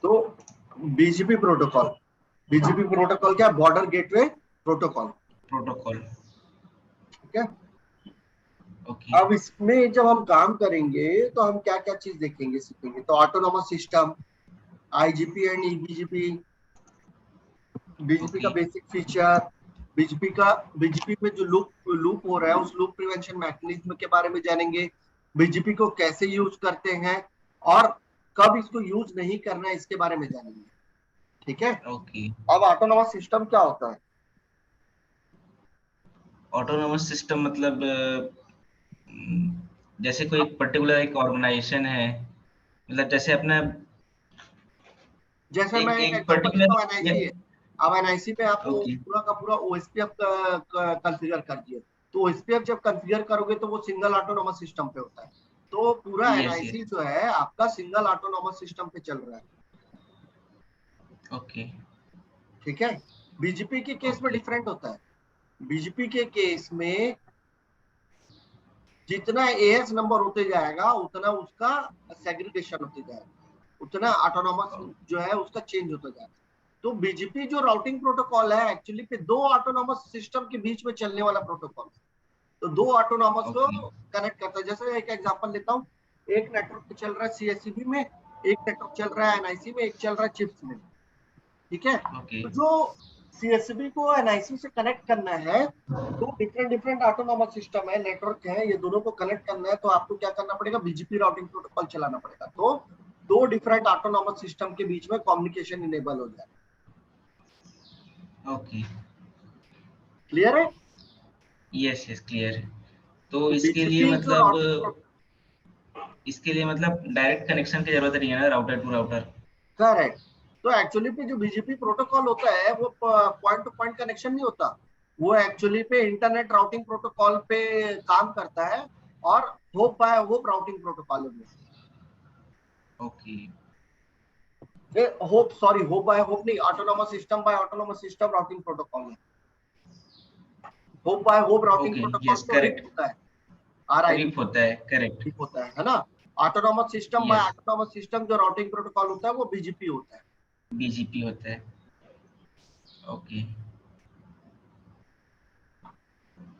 तो BGP protocol क्या, border gateway protocol. ठीक है। ओके। अब इसमें जब हम काम करेंगे तो हम क्या क्या चीज देखेंगे, सीखेंगे। तो autonomous system, IGP and EBGP, BGP का बेसिक फीचर, बीजीपी में जो लूप हो रहा है उस लूप प्रिवेंशन मैकेनिज्म के बारे में जानेंगे, बीजीपी को कैसे यूज करते हैं और कब इसको यूज नहीं करना है इसके बारे में जानेंगे। ठीक है। ओके। अब ऑटोनोमस सिस्टम क्या होता है? ऑटोनोमस सिस्टम मतलब जैसे कोई पर्टिकुलर एक ऑर्गेनाइजेशन है, मतलब जैसे अपना जैसे मैं एक एक एग्जांपल देता हूँ, पर्टिकुलर। एनआईसी है। अब एनआईसी पे आप ओके। पूरा का पूरा ओएसपीएफ कंफिगर कर दिए, तो ओएसपीएफ जब कंफिगर करोगे तो वो सिंगल ऑटोनोमस सिस्टम पे होता है। तो पूरा यस एनआईसी यस। जो है आपका सिंगल ऑटोनोमस सिस्टम पे चल रहा है। ओके। ठीक है। बीजीपी के केस में ओके। डिफरेंट होता है। बीजीपी के केस में जितना एएस नंबर होते जाएगा उतना उसका सेग्रीगेशन होते जाएगा, उतना ऑटोनोमस जो है उसका चेंज होता जाएगा। तो बीजीपी जो राउटिंग प्रोटोकॉल है एक्चुअली पे दो ऑटोनोमस सिस्टम के बीच में चलने वाला प्रोटोकॉल है। तो दो ऑटोनोमस को ओके। कनेक्ट करता है। जैसे एक एग्जांपल लेता हूँ, एक नेटवर्क पे चल रहा है सीएससीबी में, एक नेटवर्क चल रहा है एनआईसी में, एक चल रहा है चिप्स में। ठीक है। ओके। तो जो सीएससीबी को एनआईसी से कनेक्ट करना है, तो डिफरेंट डिफरेंट ऑटोनोमस सिस्टम है, नेटवर्क है, ये दोनों को कनेक्ट करना है, तो आपको क्या करना पड़ेगा, बीजीपी राउटिंग प्रोटोकॉल चलाना पड़ेगा। तो दो डिफरेंट ऑटोनोमस सिस्टम के बीच में कम्युनिकेशन इनेबल हो जाए। ओके। क्लियर है? यस यस, क्लियर है। तो तो इसके लिए बीजीपी जो मतलब राउटिंग, डायरेक्ट कनेक्शन की जरूरत नहीं है ना, राउटर टू राउटर। करेक्ट। तो एक्चुअली पे जो बीजीपी प्रोटोकॉल होता है वो पॉइंट टू पॉइंट कनेक्शन नहीं होता, वो एक्चुअली पे इंटरनेट राउटिंग प्रोटोकॉल पे काम करता है, और hop by hop routing protocol है। Okay. Hop, sorry, hop by hop नहीं, autonomous system by autonomous system routing protocol है। Hop by hop routing okay. Protocol yes, तो रिप करेक्ट। होता है, आरआईपी रिप होता है, करेक्ट। रिप होता है ना। Autonomous system bye yes. Autonomous system जो राउटिंग प्रोटोकॉल होता है वो बीजीपी होता है। बीजीपी होता है। ओके।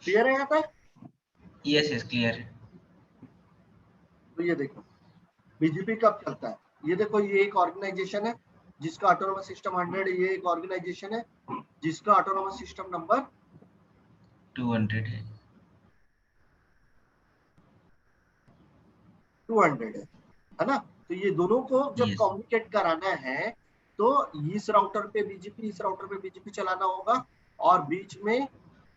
क्लियर है यहाँ तक? यस यस, क्लियर है। तो ये देखो बीजीपी कब चलता है, ये देखो, ये एक ऑर्गेनाइजेशन है जिसका ऑटोनोमस सिस्टम 100, ये एक ऑर्गेनाइजेशन है जिसका ऑटोनोमस सिस्टम नंबर 200 है। 200 है ना। तो ये दोनों को जब यस। कम्युनिकेट कराना है तो इस राउटर पे बीजीपी, इस राउटर पे बीजीपी चलाना होगा, और बीच में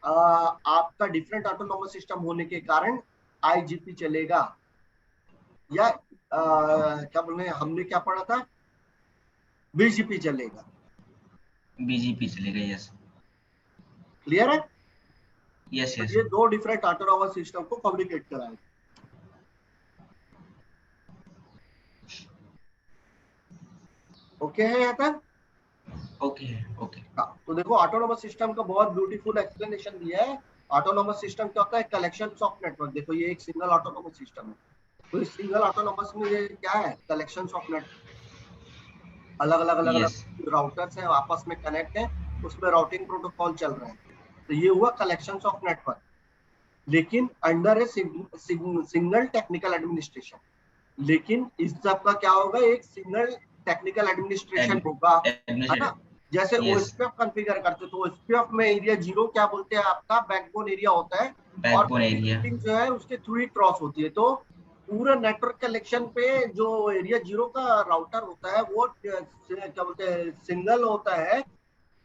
आपका डिफरेंट ऑटोनोमस सिस्टम होने के कारण आईजीपी चलेगा, या क्या बोल रहे हैं, हमने क्या पढ़ा था, बीजीपी चलेगा। बीजीपी चलेगा, यस। क्लियर है? यस तो यस। ये दो डिफरेंट ऑटोनोमस सिस्टम को कम्युनिकेट कराएगा। ओके है यहाँ तक? ओके। ओके। हाँ, तो देखो ऑटोनोमस सिस्टम का बहुत ब्यूटीफुल एक्सप्लेनेशन दिया है। ऑटोनोमस सिस्टम क्या होता है, कलेक्शन ऑफ नेटवर्क। देखो ये एक सिंगल ऑटोनोमस सिस्टम है, तो इस सिंगल ऑटोनोमस में ये क्या है, कलेक्शन ऑफ नेटवर्क, अलग यस। अलग राउटर्स हैं आपस में कनेक्ट है, उसमें राउटिंग प्रोटोकॉल चल रहा है। तो ये हुआ कलेक्शन ऑफ नेटवर्क, लेकिन under a single technical administration. लेकिन इस सब का क्या होगा, एक सिंगल टेक्निकल एडमिनिस्ट्रेशन होगा, है ना। एडमिनिस्ट्रेटर। जैसे यस। ओएसपीएफ कॉन्फ़िगर करते हो तो ओएसपीएफ में एरिया 0 क्या बोलते हैं, आपका बैकबोन एरिया होता है, और बैकबोन पूरी एरिया। रूटिंग जो है उसके थ्रू ही क्रॉस होती है। तो पूरा नेटवर्क कलेक्शन पे जो एरिया 0 का राउटर होता है वो क्या बोलते हैं, सिंगल होता है,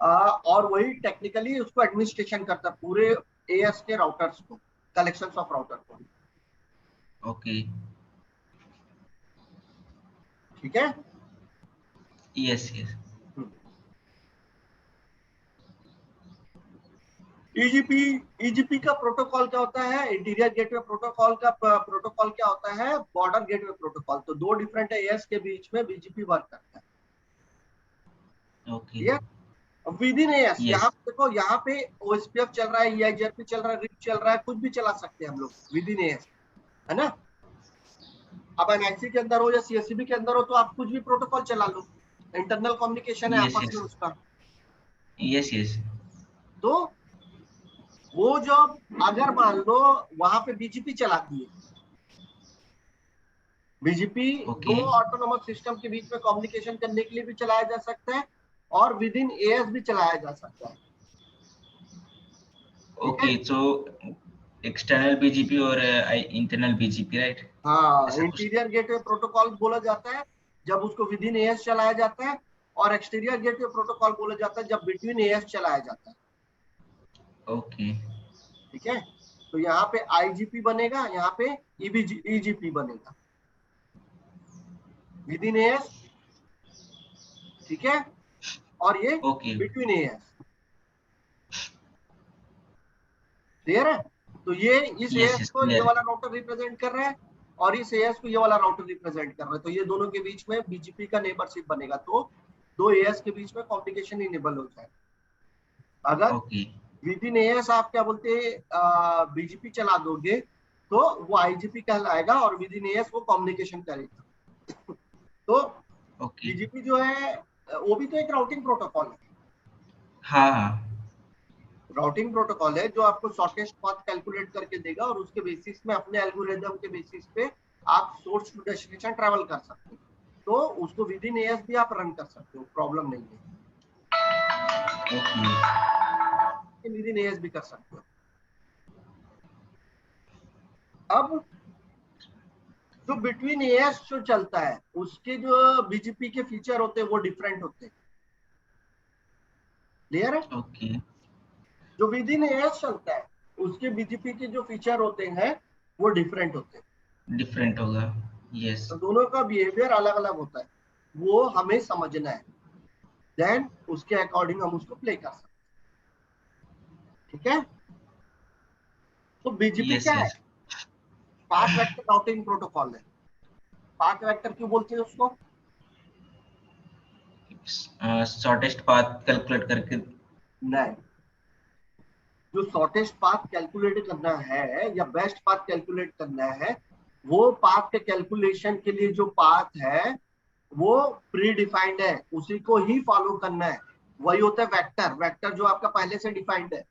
और वही टेक्निकली उसको एडमिनिस्ट्रेशन करता है पूरे एएस के राउटर्स को, कलेक्शन ऑफ राउटर को। ओके। ठीक है। Yes yes. ईजीपी, ईजीपी का प्रोटोकॉल क्या होता है, इंटीरियर गेटवे प्रोटोकॉल का प्रोटोकॉल क्या होता है, बॉर्डर गेटवे प्रोटोकॉल। तो दो डिफरेंट एएस के बीच में बीजीपी वर्क करता है। ओके। ये विद इन एएस, यहाँ यस। पे देखो, यहाँ पे ओएसपीएफ चल रहा है, ईआईजीआरपी चल रहा है, रिप चल रहा है, कुछ भी चला सकते हैं हम लोग विद इन एएस, है ना। अब एनआईसी के अंदर हो या सीएससीबी के अंदर हो तो आप कुछ भी प्रोटोकॉल चला लो, इंटरनल कम्युनिकेशन है यस आपस यस में उसका। Yes yes. तो वो जब अगर मान लो वहां पे बीजीपी चलाती है, बीजीपी ओके दो ऑटोनोमस सिस्टम के बीच में कम्युनिकेशन करने के लिए भी चलाया जा सकता है और विद इन एएस भी चलाया जा सकता है। ठीक है। ओके। सो एक्सटर्नल बीजीपी और इंटरनल बीजीपी, राइट? हाँ, ऐसा कुछ। इंटीरियर गेटवे प्रोटोकॉल बोला जाता है जब उसको विद इन एएस चलाया जाता है, और एक्सटीरियर गेटवे प्रोटोकॉल बोला जाता है जब बिटवीन एएस चलाया जाता है। ओके ठीक है। तो यहाँ पे आईजीपी बनेगा, यहाँ पे ईजीपी बनेगा विद इन एएस। ठीक है। और ये ओके। Between as. क्लियर है। तो ये इस यस एएस यस को ये क्लियर। वाला राउटर रिप्रेजेंट कर रहा है और इस एएस को ये वाला राउटर रिप्रेजेंट कर रहा है, तो ये दोनों के बीच में बीजीपी का नेबरशिप बनेगा, तो दो एएस के बीच में कम्युनिकेशन इनेबल हो जाएगा। अगर ओके विद इन एएस आप क्या बोलते हैं बीजीपी चला दोगे तो वो आईजीपी कहलाएगा और विद इन एएस वो कम्युनिकेशन करेगा। तो ओके। बीजीपी जो है वो भी तो एक राउटिंग प्रोटोकॉल है। हाँ हाँ। राउटिंग प्रोटोकॉल है जो आपको शॉर्टेस्ट पाथ कैलकुलेट करके देगा और उसके बेसिस में अपने एल्गोरिदम के बेसिस पे आप सोर्स टू डेस्टिनेशन ट्रैवल कर सकते हो। तो उसको विद इन एएस भी आप रन कर सकते हो, प्रॉब्लम नहीं है, ओके विद इन एएस भी कर सकते हो। अब जो बिटवीन एएस जो चलता है उसके जो बीजीपी के फीचर होते हैं वो डिफरेंट होते हैं। क्लियर है। ओके। जो विद इन एएस चलता है उसके बीजीपी के जो फीचर होते हैं वो डिफरेंट होते हैं। डिफरेंट होगा। यस। तो दोनों का बिहेवियर अलग अलग होता है, वो हमें समझना है, देन उसके अकॉर्डिंग हम उसको प्ले कर सकते हैं। ठीक है। तो बीजीपी यस क्या है? Yes. Path vector routing protocol है। पाथ वेक्टर क्यों बोलते हैं उसको? शॉर्टेस्ट पाथ कैलकुलेट करके। नहीं, जो शॉर्टेस्ट पाथ कैलकुलेट करना है या बेस्ट पाथ कैलकुलेट करना है, वो पाथ के कैलकुलेशन के लिए जो पाथ है वो प्री डिफाइंड है, उसी को ही फॉलो करना है। वही होता है वेक्टर, वेक्टर जो आपका पहले से डिफाइंड है,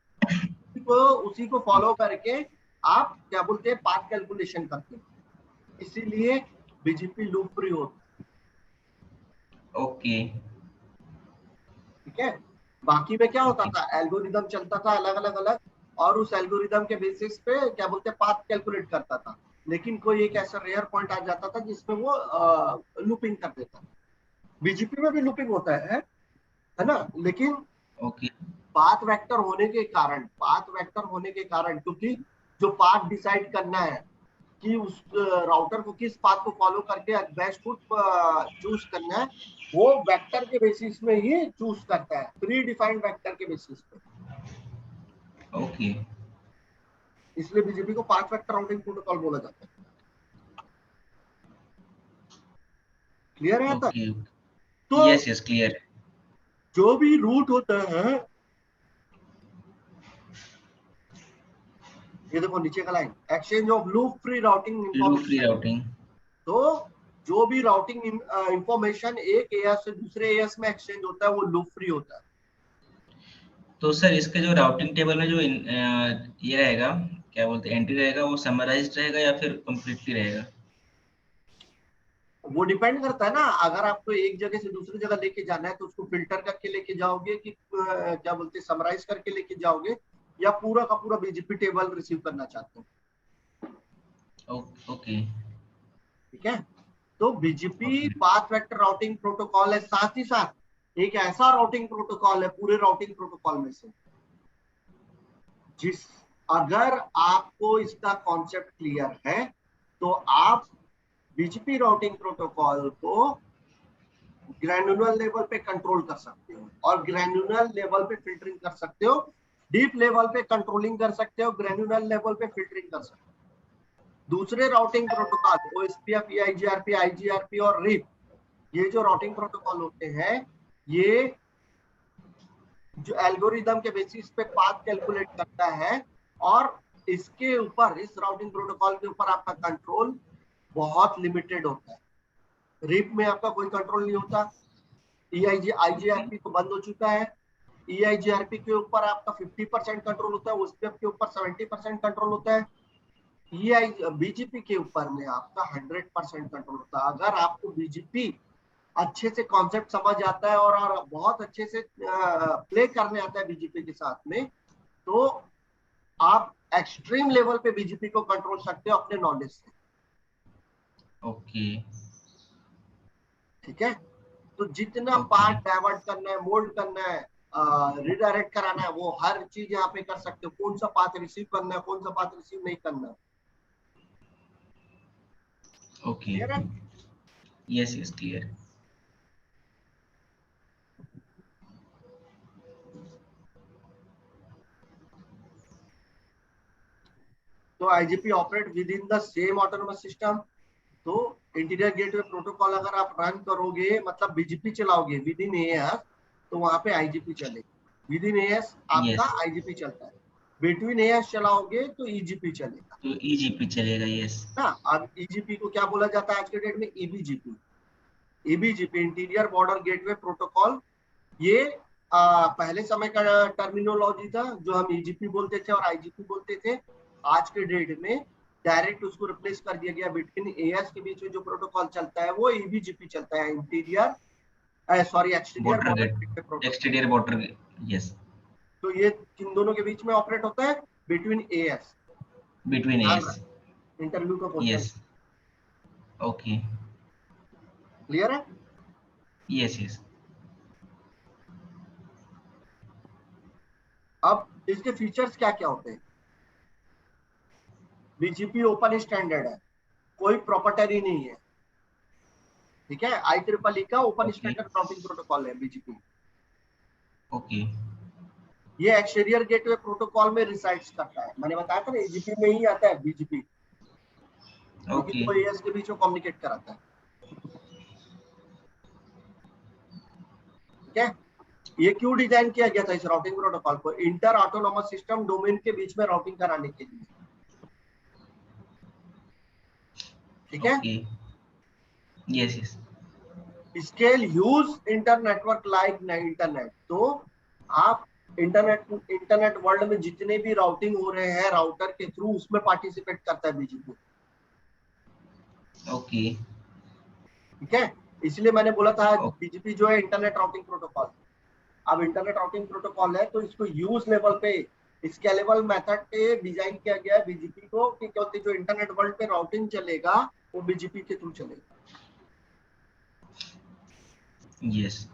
उसी को फॉलो करके आप क्या बोलते हैं पाथ कैलकुलेशन करते हैं। इसीलिए बीजीपी लूप फ्री होता ओके है। ठीक है। बाकी में क्या होता ओके था, एल्गोरिदम चलता था अलग अलग अलग, और उस एल्गोरिदम के बेसिस पे क्या बोलते हैं पाथ कैलकुलेट करता था, लेकिन कोई एक ऐसा रेयर पॉइंट आ जाता था जिसमें वो लूपिंग कर देता था। बीजीपी में भी लूपिंग होता है ना, लेकिन ओके पाथ वेक्टर होने के कारण क्योंकि जो पाथ डिसाइड करना है कि उस राउटर को किस पाथ को फॉलो करके बेस्ट रूट चूज करना है, वो वेक्टर के बेसिस में ही चूज करता है, प्री डिफाइंड वेक्टर के बेसिस पे। ओके इसलिए बीजेपी को पाथ वेक्टर राउटिंग प्रोटोकॉल बोला जाता है। क्लियर है तक? ओके। तो यस यस क्लियर। जो भी रूट होता है, ये देखो नीचे का line, exchange of loop free routing loop free information. Routing. तो जो भी राउटिंग इंफॉर्मेशन एक एएस से दूसरे एएस में एक्सचेंज होता है वो लूप फ्री होता है। तो सर इसके जो राउटिंग टेबल में जो ये रहेगा, क्या बोलते हैं, एंट्री रहेगा, वो समराइज्ड रहेगा या फिर कंप्लीटली रहेगा? वो डिपेंड करता है ना, अगर आपको एक जगह से दूसरी जगह लेके जाना है तो उसको फिल्टर करके लेके जाओगे कि क्या बोलते हैं समराइज करके लेके जाओगे, या पूरा का पूरा बीजीपी टेबल रिसीव करना चाहते हो। ओके ठीक है। तो BGP okay path vector routing protocol है, साथ ही साथ एक ऐसा राउटिंग प्रोटोकॉल है पूरे राउटिंग प्रोटोकॉल में से जिस, अगर आपको इसका कॉन्सेप्ट क्लियर है तो आप बीजीपी राउटिंग प्रोटोकॉल को ग्रैन्युलर लेवल पे कंट्रोल कर सकते हो और ग्रैन्युलर लेवल पे फिल्टरिंग कर सकते हो, डीप लेवल पे कंट्रोलिंग कर सकते हो, ग्रैन्युलर लेवल पे फिल्टरिंग कर सकते हो। दूसरे राउटिंग प्रोटोकॉल ओएसपीएफ, आईजीआरपी, आईजीआरपी और रिप, ये जो राउटिंग प्रोटोकॉल होते हैं, ये जो एल्गोरिदम के बेसिस पे पाथ कैलकुलेट करता है, और इसके ऊपर, इस राउटिंग प्रोटोकॉल के ऊपर आपका कंट्रोल बहुत लिमिटेड होता है। रिप में आपका कोई कंट्रोल नहीं होता, IGRP तो बंद हो चुका है। EIGRP के ऊपर आपका 50% कंट्रोल होता है, उस पे के ऊपर 70% कंट्रोल होता है। BGP के ऊपर में आपका 100% कंट्रोल होता है। अगर आपको BGP अच्छे से कॉन्सेप्ट समझ आता है और बहुत अच्छे से प्ले करने आता है BGP के साथ में, तो आप एक्सट्रीम लेवल पे BGP को कंट्रोल सकते हो अपने नॉलेज से। ओके ठीक है, तो जितना ओके पार्ट डाइवर्ट करना है, मोल्ड करना है, रिडायरेक्ट कराना है, वो हर चीज यहाँ पे कर सकते हो। कौन सा पाथ रिसीव करना है, कौन सा पाथ रिसीव नहीं करना है। ओके क्लियर है? Yes yes clear. तो IGP operate with in the same autonomous system. तो इंटीरियर गेटवे प्रोटोकॉल अगर आप रन करोगे, मतलब BGP चलाओगे विद इन AS, तो वहां पे IGP चलेगा। विद इन AS आपका यस IGP चलता है, बिटवीन AS चलाओगे तो EGP चलेगा तो ईजीपी चलेगा यस। ना। अब EGP को क्या बोला जाता है आज के डेट में? EBGP। EBGP interior border gateway protocol, ये पहले समय का टर्मिनोलॉजी था जो हम EGP बोलते थे और IGP बोलते थे। आज के डेट में डायरेक्ट उसको रिप्लेस कर दिया गया। बिटवीन AS के बीच में जो प्रोटोकॉल चलता है वो EBGP चलता है, interior sorry exterior border border gate gateway protocol. Exterior border yes. तो ये किन दोनों के बीच में ऑपरेट होता है? Between AS। बिटवीन ध्यान एस रखना, इंटरव्यू का क्वेश्चन। यस। ओके क्लियर है? यस यस अब इसके फीचर्स क्या क्या होते हैं? BGP ओपन स्टैंडर्ड है, कोई प्रोprietary नहीं है। ठीक है, IEEE का open okay standard routing protocol है BGP। ओके ये एक्सटीरियर गेटवे प्रोटोकॉल में रिसाइड्स करता है। मैंने बताया था ना, EGP में ही आता है BGP, क्योंकि ओके दो AS के बीच में कम्युनिकेट कराता है। ठीक है, ये क्यों डिजाइन किया गया था इस राउटिंग प्रोटोकॉल को? इंटर ऑटोनोमस सिस्टम डोमेन के बीच में राउटिंग कराने के लिए। ठीक है, okay yes yes scale huge inter network like internet. तो आप इंटरनेट वर्ल्ड में जितने भी राउटिंग हो रहे हैं राउटर के थ्रू, उसमें पार्टिसिपेट करता है BGP। ओके ठीक है, इसलिए मैंने बोला था ओ BGP जो है इंटरनेट राउटिंग प्रोटोकॉल। अब इंटरनेट राउटिंग प्रोटोकॉल है तो इसको यूज लेवल पे, स्केलेबल मेथड पे डिजाइन किया गया है BGP को, कि क्योंकि जो इंटरनेट वर्ल्ड पे राउटिंग चलेगा वो BGP के थ्रू चलेगा। यस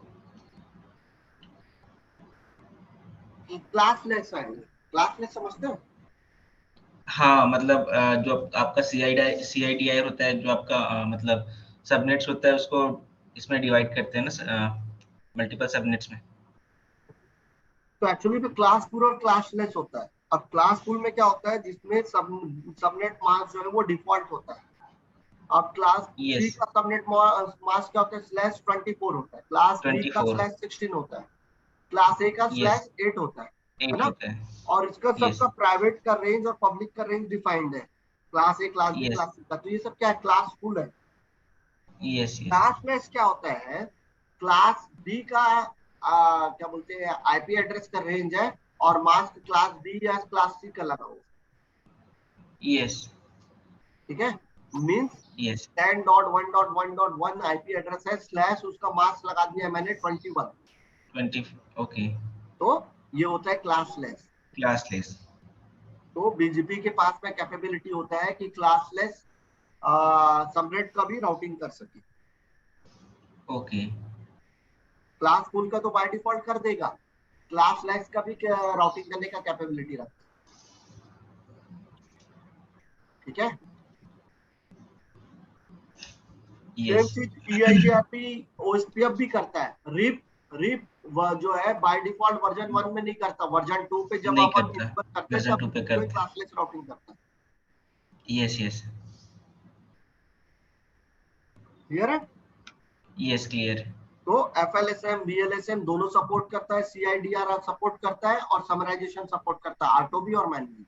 क्लासलेस है, क्लासलेस समझते हो? हाँ मतलब जो आपका CIDR होता है जो आपका मतलब सबनेट्स होता है उसको इसमें डिवाइड करते हैं ना मल्टीपल सबनेट्स में। तो एक्चुअली में क्लास फुल और क्लासलेस होता है। अब क्लास फुल में क्या होता है, जिसमें सबनेट मास्क जो है वो डिफॉल्ट होता है। अब क्लास सी यस का सबनेट मास्क क्या होता है? /24 होता है। क्लास बी का 24 /16 होता है। क्लास ए का यस /8 होता है 8 ना? होता है और इसका यस सबका प्राइवेट का रेंज और पब्लिक का रेंज डिफाइंड है, class A, class B, yes class C का। तो ये सब क्या है? क्लास फुल है। यस यस क्लासलेस क्या होता है? क्लास बी का क्या बोलते हैं, IP एड्रेस का रेंज है और मास्क क्लास बी या क्लास सी का लगा हुआ। यस ठीक है, मीन्स यस 10.1.1.1 IP एड्रेस है, स्लैश उसका मास्क लगा दिया मैंने 21। 20 ओके तो ये होता है क्लासलेस। क्लासलेस तो BGP के पास में कैपेबिलिटी होता है कि क्लासलेस सबनेट का भी राउटिंग कर सके। ओके क्लास फुल का तो बाय डिफॉल्ट कर देगा, क्लासलेस का भी राउटिंग करने का कैपेबिलिटी रखता है। ठीक है, सेम यस चीज EIGRP OSPF भी करता है। रिप रिप जो है बाय डिफॉल्ट वर्जन 1 में नहीं करता, वर्जन 2 पे जब नहीं अपन करता इनेबल करते हैं वर्जन तब 2 पे जो है करता क्लासलेस राउटिंग करता है। यस यस क्लियर है? यस क्लियर तो FLSM VLSM दोनों सपोर्ट करता है, CIDR सपोर्ट करता है और समराइजेशन सपोर्ट करता है, आरटोबी और मैनुअल।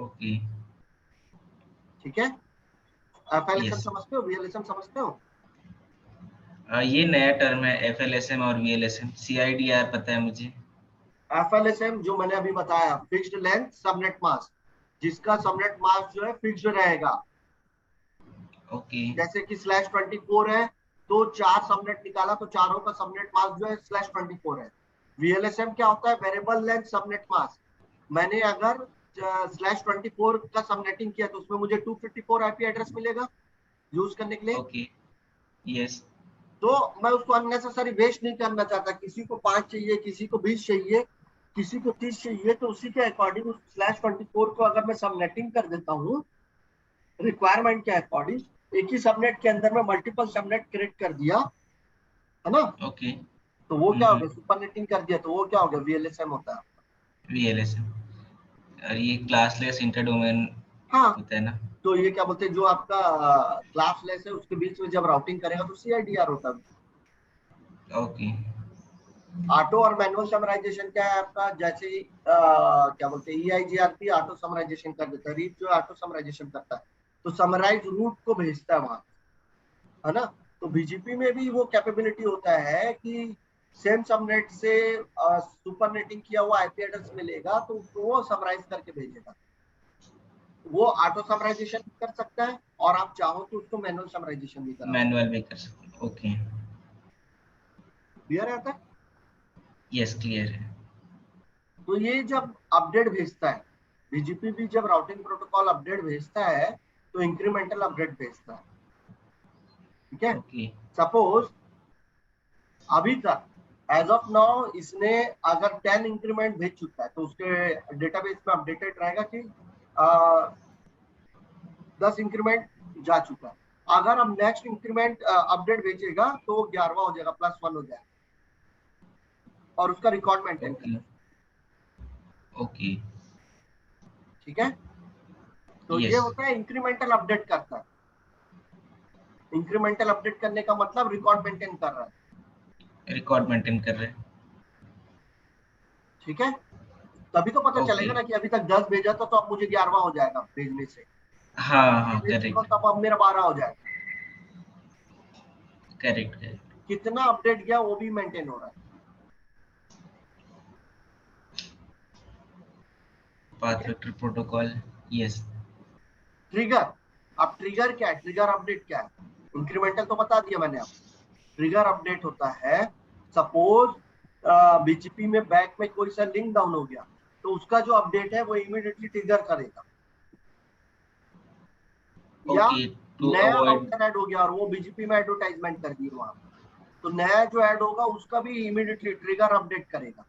ओके ठीक है, FLSM यस समझते हो, VLSM समझते हो? ये नया टर्म है FLSM और VLSM, CIDR पता है मुझे। FLSM जो मैंने अभी बताया, फिक्स्ड लेंथ सबनेट मास्क, जिसका सबनेट मास्क जो है फिक्स्ड रहेगा। ओके जैसे कि /24 है, तो 4 सबनेट निकाला तो चारों का सबनेट मास्क जो है /24 है। VLSM क्या होता है? Variable length subnet mask. मैंने अगर /24 का सबनेटिंग किया तो उसमें मुझे 254 आईपी एड्रेस मिलेगा यूज करने के लिए। ओके यस तो मैं उसको अननेसेसरी वेस्ट नहीं करना चाहता। किसी को 5 चाहिए, किसी को 20 चाहिए, किसी को 30 चाहिए, तो उसी के अकॉर्डिंग उस /24 को अगर मैं सबनेटिंग कर देता हूँ रिक्वायरमेंट के अकॉर्डिंग, एक ही सबनेट के अंदर में मल्टीपल सबनेट क्रिएट कर दिया, है ना, ओके तो वो क्या हो गया? सुपरनेटिंग कर दिया, तो वो क्या हो गया? VLSM होता है। VLSM। और ये क्लासलेस इंटर डोमेन हाँ, होता है ना। तो ये क्या बोलते हैं, जो आपका क्लासलेस है उसके बीच में जब राउटिंग करेगा तो CIDR होता है। ओके ऑटो और मैनुअल समराइजेशन क्या है आपका? जैसे ही क्या बोलते हैं, EIGRP ऑटो समराइजेशन कर देता है, रीड जो है ऑटो समराइजेशन करता है, तो समराइज रूट को भेजता है वहां, है ना। तो BGP में भी वो कैपेबिलिटी होता है कि सेम सबनेट से सुपरनेटिंग किया हुआ आईपी एड्रेस मिलेगा तो उसको वो समराइज करके भेजेगा। वो ऑटो समराइजेशन भी कर सकता है, और आप चाहो तो उसको मैनुअल समराइजेशन भी करा सकते मैनुअल भी कर सकते हैं। ओके हैं। क्लियर है? यस क्लियर है। तो ये जब अपडेट भेजता है, BGP भी जब राउटिंग प्रोटोकॉल अपडेट भेजता है तो इंक्रीमेंटल अपडेट भेजता है। ठीक है। ओके सपोज अभी तक एज ऑफ नाउ इसने अगर 10 इंक्रीमेंट भेज चुका है तो उसके डेटाबेस में अपडेटेड रहेगा कि 10 इंक्रीमेंट जा चुका है। अगर अब नेक्स्ट इंक्रीमेंट अपडेट भेजेगा तो 11वां हो जाएगा, +1 हो जाएगा, और उसका रिकॉर्ड मेंटेन ओके करेगा। ओके ठीक है। तो ये यस होता है इंक्रीमेंटल अपडेट करता है। इंक्रीमेंटल अपडेट करने का मतलब रिकॉर्ड मेंटेन कर रहा है। रिकॉर्ड मेंटेन कर रहे हैं। ठीक है। तभी तो पता ओके चलेगा ना कि अभी तक 10 भेजा था तो अब मुझे 11वां हो जाएगा भेजने से। हाँ हाँ भेज चुका करेक्ट तब अब मेरा 12 हो जाएगा। Correct correct. कितना अपडेट गया वो भी मेंटेन हो रहा है। ठीक पाथ है। वेक्टर प्रोटोकॉल यस ट्रिगर, अब ट्रिगर क्या है? ट्रिगर अपडेट क्या है? इंक्रीमेंटल तो बता दिया मैंने आपको। ट्रिगर अपडेट होता है, सपोज BGP में बैक में कोई सा लिंक डाउन हो गया तो उसका जो अपडेट है वो इमीडिएटली ट्रिगर करेगा। या ओके टू नया अवॉइड राउटर ऐड हो गया और वो BGP में एडवर्टाइजमेंट कर दी वहां, तो नया जो ऐड होगा उसका भी इमीडिएटली ट्रिगर अपडेट करेगा।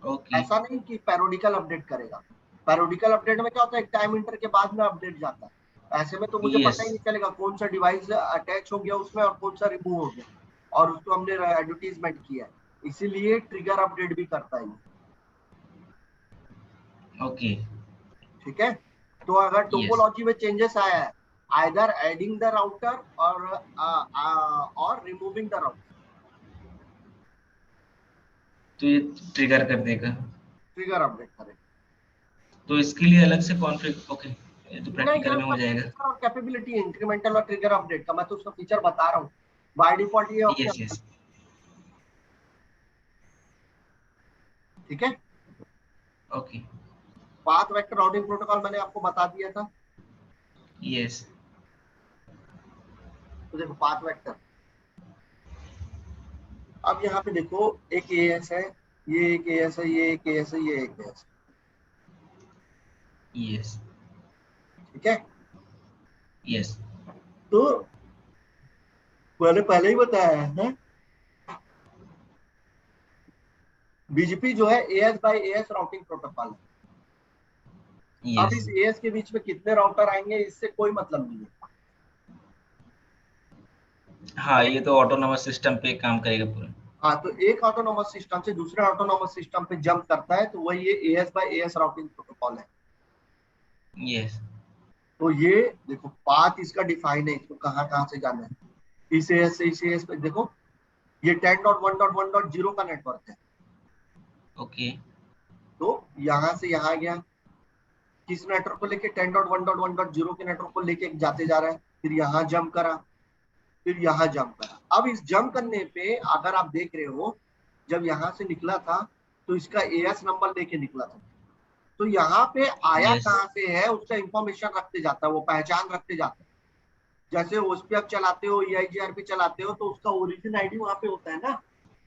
ओके ऐसा नहीं कि पैरोडिकल अपडेट करेगा। पैरोडिकल अपडेट में क्या होता है, एक टाइम इंटर के बाद में अपडेट जाता है। ऐसे में तो मुझे यस पता ही नहीं चलेगा कौन सा डिवाइस अटैच हो गया उसमें और कौन सा रिमूव हो गया, और उसको हमने एडवर्टीजमेंट किया है, इसीलिए ट्रिगर अपडेट भी करता है। ओके ठीक है। तो अगर यस टोपोलॉजी में चेंजेस आया है, आइदर एडिंग द राउटर और रिमूविंग द राउटर, तो ये ट्रिगर कर देगा। ट्रिगर अपडेट करेगा। तो इसके लिए अलग से कॉन्फ़िग ओके ये तो नहीं, ये प्रैक्टिकल में उसका हो जाएगा। फीचर और कैपेबिलिटी है इंक्रीमेंटल और ट्रिगर अपडेट का, मैं तो उसका फीचर बता रहा हूँ। बाय डिफॉल्ट ये यस ऑप्शन। यस ठीक है। Okay path vector routing protocol मैंने आपको बता दिया था। यस तो देखो पाथ वेक्टर, अब यहाँ पे देखो एक एएस है, ये एक एएस है, ये एक एएस है, ये एक एएस। यस ठीक है। यस तो मैंने पहले ही बताया है, BGP जो है AS by AS routing protocol है। अब यस इस एएस के बीच में कितने राउटर आएंगे इससे कोई मतलब नहीं है। हाँ ये तो ऑटोनोमस सिस्टम पे काम करेगा पूरा। हाँ, तो एक ऑटोनोमस सिस्टम से दूसरे ऑटोनोमस सिस्टम पे जंप करता है तो वही ये AS by AS routing protocol है। यस तो ये देखो पाथ इसका डिफाइन है, इसको कहाँ कहाँ से जाना है। इस एएस से इस एएस पे देखो, ये 10.1.1.0 का नेटवर्क है। ओके तो यहाँ से यहाँ गया, किस नेटवर्क को लेके 10.1.1.0 के नेटवर्क को लेके जाते जा रहा है, फिर यहाँ जंप करा, फिर यहाँ जंप करा। अब इस जंप करने पे अगर आप देख रहे हो, जब यहाँ से निकला था तो इसका एएस नंबर लेके निकला था, तो यहाँ पे आया यस। कहाँ से है उसका इंफॉर्मेशन रखते जाता है, वो पहचान रखते जाता है। जैसे उस पे आप चलाते हो, EIGR पे चलाते हो, तो उसका ओरिजिन आईडी वहां पे होता है ना,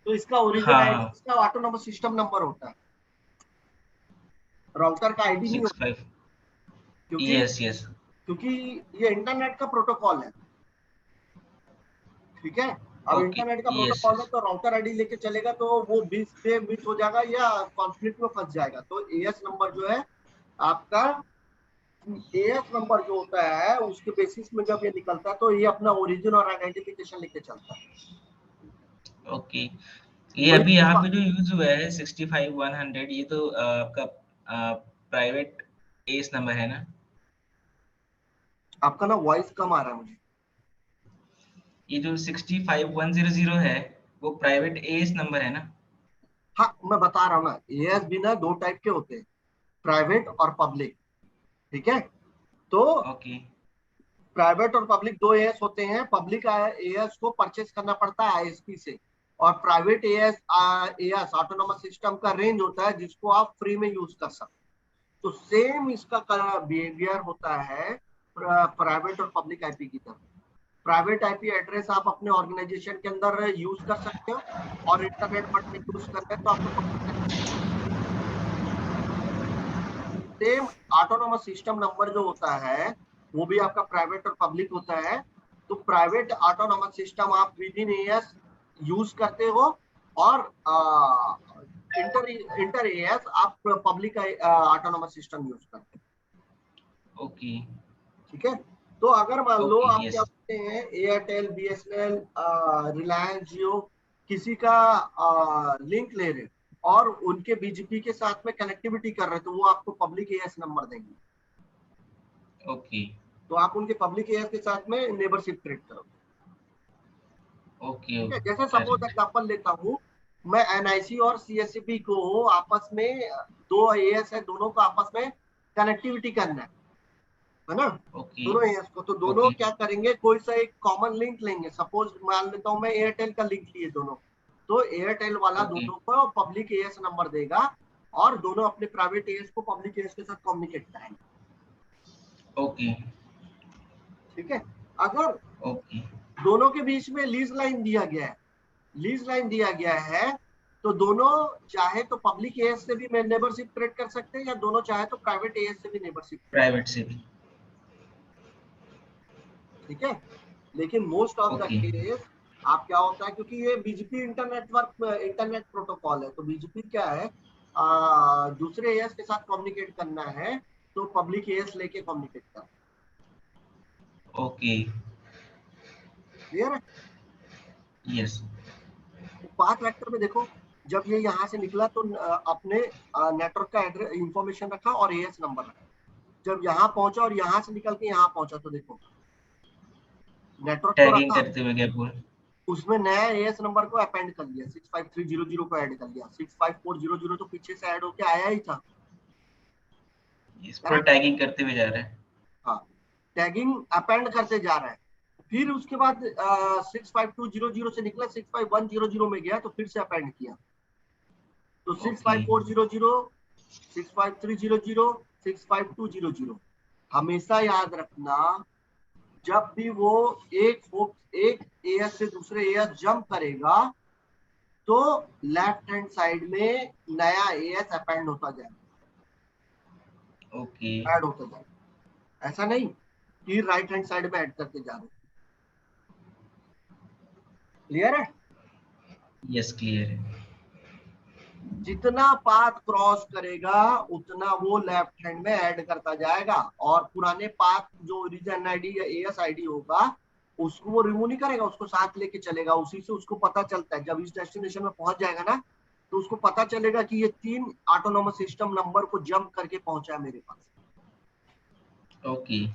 तो इसका ओरिजिन हाँ आईडी हाँ। इसका ऑटोनोमस सिस्टम नंबर होता है, राउटर का आईडी नहीं होता। 65। क्योंकि यस यस। क्योंकि ये इंटरनेट का प्रोटोकॉल है, ठीक है। अब ओके। इंटरनेट का यस प्रोटोकॉल है, यस। तो राउटर आईडी लेके चलेगा तो वो बीच पे मिस हो जाएगा या कॉन्फ्लिक्ट में फंस जाएगा। तो एएस नंबर जो है आपका, एएस नंबर जो होता है उसके बेसिस में जब ये निकलता है तो ये अपना ओरिजिन और आइडेंटिफिकेशन लेके चलता है। ओके। ये तो अभी यहाँ पे जो यूज हुआ है 65-100, ये तो आपका प्राइवेट एस नंबर है ना? आपका ना वॉइस कम आ रहा है मुझे। ये जो 65-100 है, वो प्राइवेट एस नंबर है ना? हाँ, मैं बता रहा हूँ ना, एएस भी ना दो टाइप के होते हैं, प्राइवेट और पब्लिक, ठीक है। तो ओके। प्राइवेट और पब्लिक दो एएस होते हैं। पब्लिक एएस को परचेस करना पड़ता है आईएसपी से, और private as as autonomous system का रेंज होता है जिसको आप फ्री में यूज कर सकते हो। तो सेम इसका बिहेवियर होता है प्राइवेट और पब्लिक आईपी की तरह। प्राइवेट आईपी एड्रेस आप अपने ऑर्गेनाइजेशन के अंदर यूज कर सकते हो, और इंटरनेट पर यूज कर रहे हैं तो आपको public. Same autonomous system number जो होता है वो भी आपका प्राइवेट और पब्लिक होता है। तो प्राइवेट ऑटोनोमस सिस्टम आप विद इन एएस यूज करते हो, और इंटर इंटर एएस आप पब्लिक ऑटोनोमस सिस्टम यूज करते हो, ओके। ठीक है। तो अगर मान लो ओके। आप क्या यस। बोलते हैं, एयरटेल, बीएसएनएल, रिलायंस जियो, किसी का लिंक ले रहे और उनके बीजीपी के साथ में कनेक्टिविटी कर रहे, तो वो आपको पब्लिक एएस नंबर देंगे। ओके। तो आप उनके पब्लिक एएस के साथ में नेबरशिप क्रिएट करो, ओके। ठीक है। जैसे सपोज करेक्ट। एग्जांपल लेता हूँ, मैं एनआईसी और सीएससीपी को आपस में, दो एएस है, दोनों को आपस में कनेक्टिविटी करना है ना, ओके। दोनों एएस को। तो दोनों ओके। क्या करेंगे, कोई सा एक कॉमन लिंक लेंगे। सपोज मान लेता हूँ मैं एयरटेल का लिंक लिए दोनों, तो एयरटेल वाला ओके। दोनों को पब्लिक एएस नंबर देगा, और दोनों अपने प्राइवेट एएस को पब्लिक एएस के साथ कम्युनिकेट करेंगे, ओके। ठीक है। अगर ओके। दोनों के बीच में लीज लाइन दिया गया है, लीज लाइन दिया गया है, तो दोनों चाहे तो पब्लिक एएस से भी नेबरशिप क्रिएट कर सकते हैं, या दोनों चाहे तो प्राइवेट एएस से भी नेबरशिप, प्राइवेट से भी। ठीक है। लेकिन most of the okay. Case आप क्या होता है, क्योंकि ये बीजीपी इंटरनेट प्रोटोकॉल है, तो बीजीपी क्या है, दूसरे एएस के साथ कम्युनिकेट करना है तो पब्लिक एएस लेके कम्युनिकेट करना। ओके। क्लियर है। यस। तो पाथ वेक्टर में देखो, जब ये यहाँ से निकला तो अपने नेटवर्क का एड्रेस इंफॉर्मेशन रखा और एएस नंबर रखा। जब यहाँ पहुंचा और यहाँ से निकल के यहाँ पहुंचा, तो देखो नेटवर्क तो टैगिंग रखा, करते हुए क्या बोल? उसमें नया एएस नंबर को अपेंड कर लिया, 65300 को ऐड कर लिया, 65400 तो पीछे से ऐड होके आया ही था। इस पर करेक्ट। टैगिंग करते हुए जा रहे हैं। हाँ, टैगिंग अपेंड करते जा रहा है। फिर उसके बाद 65200 से निकला, 65100 में गया, तो फिर से अपेंड किया, तो six okay. Five four zero zero 65300, 65200। हमेशा याद रखना, जब भी वो एक एएस से दूसरे एएस जंप करेगा, तो लेफ्ट हैंड साइड में नया एएस अपेंड होता जाएगा, ओके। ऐड होता जाएगा। ऐसा नहीं कि राइट हैंड साइड में ऐड करते जा रहे। क्लियर है। यस, क्लियर है। जितना पाथ क्रॉस करेगा उतना वो लेफ्ट हैंड में ऐड करता जाएगा, और पुराने पाथ जो ओरिजिन आईडी या एएस आईडी होगा उसको वो रिमूव नहीं करेगा, उसको साथ लेके चलेगा। उसी से उसको पता चलता है, जब इस डेस्टिनेशन में पहुंच जाएगा ना, तो उसको पता चलेगा कि ये 3 ऑटोनोमस सिस्टम नंबर को जंप करके पहुंचा है मेरे पास। ओके।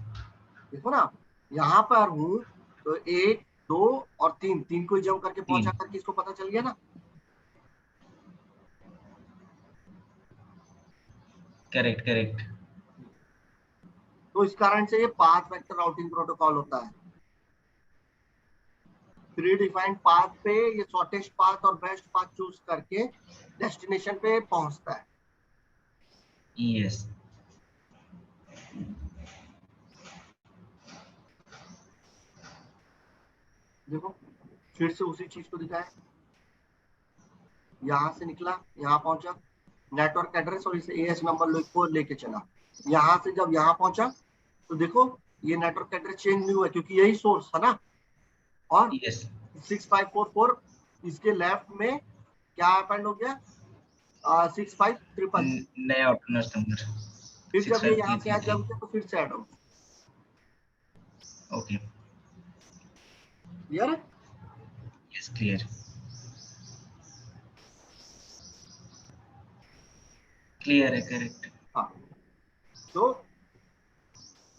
देखो ना, यहाँ पर हूँ, तो 1 2 और 3, तीन को जंप करके पहुंचा 3। करके इसको पता चल गया ना। Correct correct. तो इस कारण से ये पाथ वेक्टर राउटिंग प्रोटोकॉल होता है। प्री डिफाइंड पाथ पे ये शॉर्टेस्ट पाथ और बेस्ट पाथ चूज करके डेस्टिनेशन पे पहुंचता है। यस। देखो फिर से उसी चीज को दिखाया, यहां से निकला, यहाँ पहुंचा, नेटवर्क एड्रेस और इसे एएस नंबर को लेके चला, यहां से जब यहाँ पहुंचा तो देखो ये नेटवर्क एड्रेस चेंज नहीं हुआ क्योंकि यही सोर्स था ना। और यस 6544 इसके लेफ्ट में क्या अपेंड हो गया, 6533। नया ऑटोनमस नंबर फिर जब ये यहाँ से 65333। जब तो फिर से ऐड हो। ओके, क्लियर है? यस क्लियर, क्लियर है, करेक्ट। हाँ, तो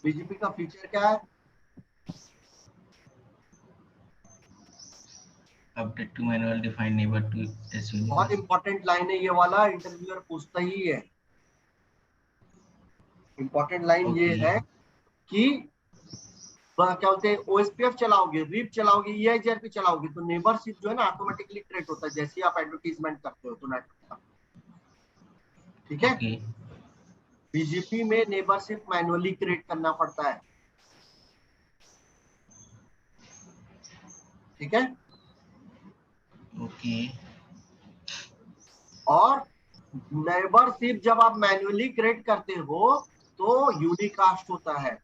बीजीपी का फीचर क्या है? Update to manual defined neighbour to SUV. बहुत इंपॉर्टेंट लाइन है ये वाला, इंटरव्यूअर पूछता ही है। इंपॉर्टेंट लाइन ये है कि क्या बोलते हैं, ओएसपीएफ चलाओगे, रीप चलाओगे, ईआईजीआरपी चलाओगे तो नेबरशिप जो है ना ऑटोमेटिकली क्रिएट होता है जैसे ही आप एडवर्टीजमेंट करते हो तो नेटवर्क का। ठीक है? ओके, बीजीपी में नेबरशिप मैनुअली क्रिएट करना पड़ता है। ठीक है? ओके, और नेबरशिप जब आप मैनुअली क्रिएट करते हो तो यूनिकास्ट होता है।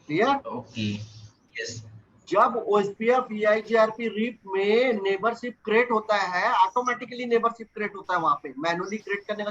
क्लियर? Okay, yes. जब ओएसपीएफ ईआईजीआरपी रीप में नेबरशिप क्रिएट होता है, ऑटोमेटिकली नेबरशिप क्रिएट होता है, वहां पे मैनुअली क्रिएट करने का